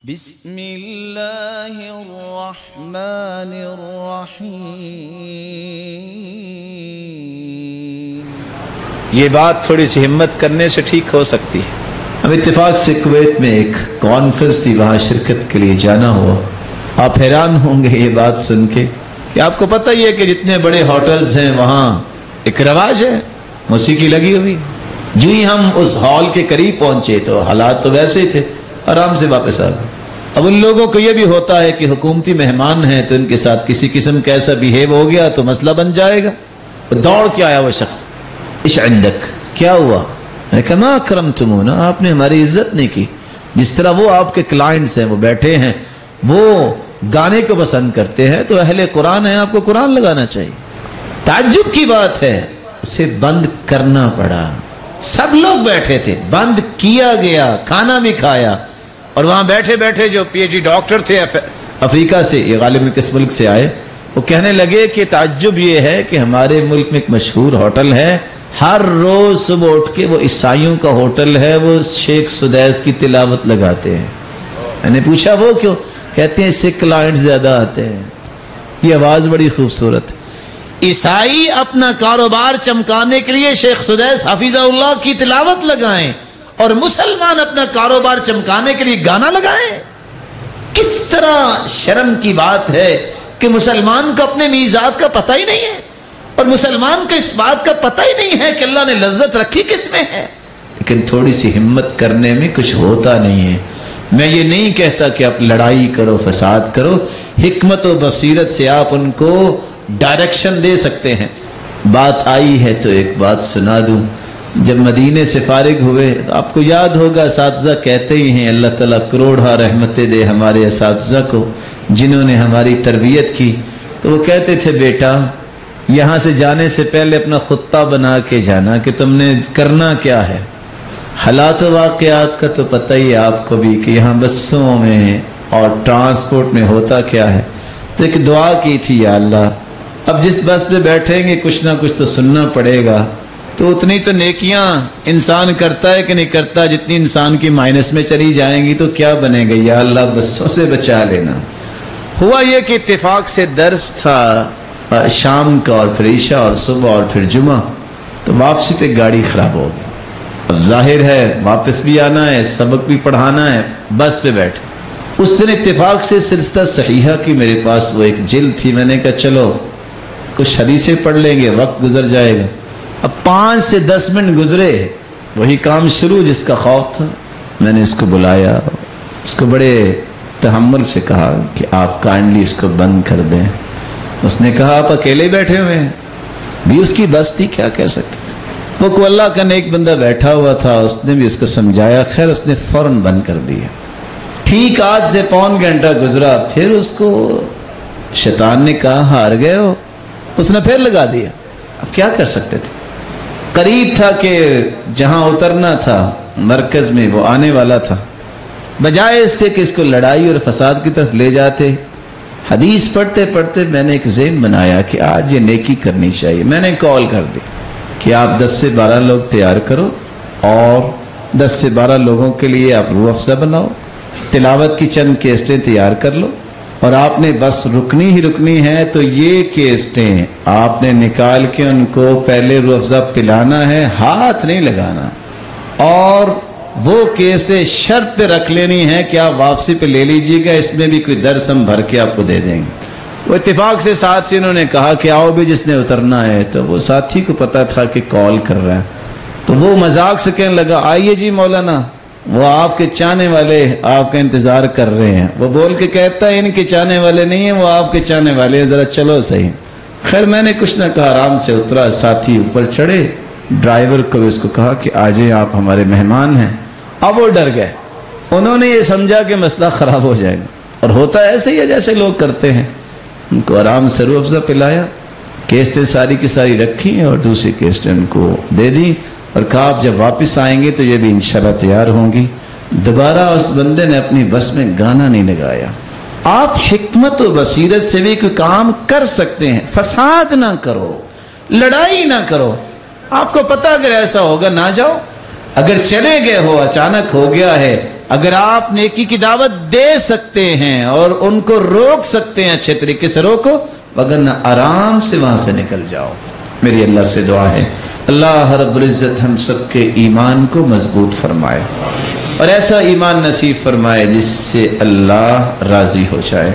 بسم اللہ الرحمن الرحیم۔ یہ بات تھوڑی سی ہمت کرنے سے ٹھیک ہو سکتی ہے۔ ہم اتفاق سے کویت میں ایک کانفرنس تھی، وہاں شرکت کے لیے جانا ہوا۔ آپ حیران ہوں گے یہ بات سن کے کہ آپ کو پتہ ہی ہے کہ جتنے بڑے ہوٹلز ہیں وہاں ایک رواج ہے، موسیقی لگی ہوئی۔ جو ہی ہم اس ہال کے قریب پہنچے تو حالات تو ویسے ہی تھے، آرام سے واپس آ گئے۔ اب ان لوگوں کو یہ بھی ہوتا ہے کہ حکومتی مہمان ہیں تو ان کے ساتھ کسی قسم کا ایسا بیہیو ہو گیا تو مسئلہ بن جائے گا۔ دوڑ کے آیا وہ شخص، اِش عندک، کیا ہوا؟ میں نے کہا ما اکرمتمونا، آپ نے ہماری عزت نہیں کی۔ جس طرح وہ آپ کے کلائنٹس ہیں، وہ بیٹھے ہیں، وہ گانے کو پسند کرتے ہیں تو اہل قرآن ہیں، آپ کو قرآن لگانا چاہیے۔ تعجب کی بات ہے، اسے بند کرنا پڑا۔ سب لوگ بیٹھے تھے، بند کیا گیا، کھانا بھی کھایا، اور وہاں بیٹھے بیٹھے جو پی ایچ ڈی ڈاکٹر تھے افریقہ سے، یہ غالباً کس ملک سے آئے، وہ کہنے لگے کہ تعجب یہ ہے کہ ہمارے ملک میں ایک مشہور ہوٹل ہے، ہر روز صبح اٹھ کے وہ عیسائیوں کا ہوٹل ہے، وہ شیخ سدیس کی تلاوت لگاتے ہیں۔ میں نے پوچھا وہ کیوں؟ کہتے ہیں اس سے کلائنٹ زیادہ آتے ہیں۔ یہ آواز بڑی خوبصورت ہے۔ عیسائی اپنا کاروبار چمکانے کے لیے شیخ سدیس حفیظہ اللہ کی تلاوت لگائیں اور مسلمان اپنا کاروبار چمکانے کے لیے گانا لگائیں؟ کس طرح شرم کی بات ہے کہ مسلمان کو اپنے میزات کا پتہ ہی نہیں ہے، اور مسلمان کو اس بات کا پتہ ہی نہیں ہے کہ اللہ نے لذت رکھی کس میں ہے۔ لیکن تھوڑی سی ہمت کرنے میں کچھ ہوتا نہیں ہے۔ میں یہ نہیں کہتا کہ آپ لڑائی کرو، فساد کرو، حکمت و بصیرت سے آپ ان کو ڈائریکشن دے سکتے ہیں۔ بات آئی ہے تو ایک بات سنا دوں۔ جب مدینے سے فارغ ہوئے، آپ کو یاد ہوگا اساتذہ کہتے ہی ہیں اللہ تعالیٰ کروڑا رحمتیں دے ہمارے اساتذہ کو جنہوں نے ہماری تربیت کی، تو وہ کہتے تھے بیٹا یہاں سے جانے سے پہلے اپنا خطہ بنا کے جانا کہ تم نے کرنا کیا ہے۔ حالات و واقعات کا تو پتہ ہی ہے آپ کو بھی کہ یہاں بسوں میں اور ٹرانسپورٹ میں ہوتا کیا ہے۔ تو ایک دعا کی تھی، یا اللہ اب جس بس پہ بیٹھیں گے کچھ نہ کچھ تو سننا پڑے گا، تو اتنی تو نیکیاں انسان کرتا ہے کہ نہیں کرتا جتنی انسان کی مائنس میں چلی جائیں گی تو کیا بنے گا، یا اللہ بسوں سے بچا لینا۔ ہوا یہ کہ اتفاق سے درس تھا شام کا، اور پھر عشاء اور صبح اور پھر جمعہ، تو واپسی پہ گاڑی خراب ہو گئی۔ اب ظاہر ہے واپس بھی آنا ہے، سبق بھی پڑھانا ہے، بس پہ بیٹھے۔ اس دن اتفاق سے سلسلہ صحیحہ کی میرے پاس وہ ایک جلد تھی، میں نے کہا چلو کچھ حدیثیں پڑھ لیں گے، وقت گزر جائے گا۔ اب 5 سے 10 منٹ گزرے، وہی کام شروع جس کا خوف تھا۔ میں نے اس کو بلایا، اس کو بڑے تحمل سے کہا کہ آپ کائنڈلی اس کو بند کر دیں۔ اس نے کہا آپ اکیلے بیٹھے ہوئے ہیں، بھی اس کی بس تھی، کیا کہہ سکتے۔ وہ کو اللہ کا نیک بندہ بیٹھا ہوا تھا، اس نے بھی اس کو سمجھایا، خیر اس نے فوراً بند کر دیا۔ ٹھیک آدھ سے پون گھنٹہ گزرا، پھر اس کو شیطان نے کہا ہار گئے ہو، اس نے پھر لگا دیا۔ اب کیا کر سکتے تھے؟ قریب تھا کہ جہاں اترنا تھا مرکز میں وہ آنے والا تھا، بجائے اس کے کہ اس کو لڑائی اور فساد کی طرف لے جاتے۔ حدیث پڑھتے پڑھتے میں نے ایک ذہن بنایا کہ آج یہ نیکی کرنی چاہیے۔ میں نے کال کر دی کہ آپ 10 سے 12 لوگ تیار کرو، اور 10 سے 12 لوگوں کے لیے آپ روح افزا بناؤ، تلاوت کی چند کیسٹیں تیار کر لو، اور آپ نے بس رکنی ہی رکنی ہے تو یہ کیسٹیں آپ نے نکال کے ان کو پہلے روح افزا پلانا ہے، ہاتھ نہیں لگانا، اور وہ کیسٹیں شرط پہ رکھ لینی ہے کہ آپ واپسی پہ لے لیجیے گا، اس میں بھی کوئی درس ہم بھر کے آپ کو دے دیں گے۔ وہ اتفاق سے ساتھی انہوں نے کہا کہ آؤ بھی جس نے اترنا ہے، تو وہ ساتھی کو پتا تھا کہ کال کر رہا ہے، تو وہ مذاق سے کہنے لگا آئیے جی مولانا، وہ آپ کے چاہنے والے آپ کا انتظار کر رہے ہیں۔ وہ بول کے کہتا ہے ان کے چاہنے والے نہیں ہیں، وہ آپ کے چاہنے والے ہیں، ذرا چلو صحیح۔ خیر میں نے کچھ نہ کہا، آرام سے اترا، ساتھی اوپر چڑھے، ڈرائیور کو اس کو کہا کہ آجیں آپ ہمارے مہمان ہیں۔ اب وہ ڈر گئے، انہوں نے یہ سمجھا کہ مسئلہ خراب ہو جائے گا، اور ہوتا ایسے ہی ہے جیسے لوگ کرتے ہیں۔ ان کو آرام سے روح افزا پلایا، کیسٹیں ساری کی ساری رکھی اور دوسری کیسٹیں ان کو دے دی، اور کہا آپ جب واپس آئیں گے تو یہ بھی انشاءاللہ تیار ہوں گی۔ دوبارہ اس بندے نے اپنی بس میں گانا نہیں لگایا۔ آپ حکمت و بصیرت سے بھی کوئی کام کر سکتے ہیں، فساد نہ کرو، لڑائی نہ کرو۔ آپ کو پتہ اگر ایسا ہوگا نہ جاؤ، اگر چلے گئے ہو، اچانک ہو گیا ہے اگر آپ نیکی کی دعوت دے سکتے ہیں اور ان کو روک سکتے ہیں اچھے طریقے سے روکو، وگرنہ آرام سے وہاں سے نکل جاؤ۔ میری اللہ سے دعا ہے اللہ رب العزت ہم سب کے ایمان کو مضبوط فرمائے اور ایسا ایمان نصیب فرمائے جس سے اللہ راضی ہو جائے۔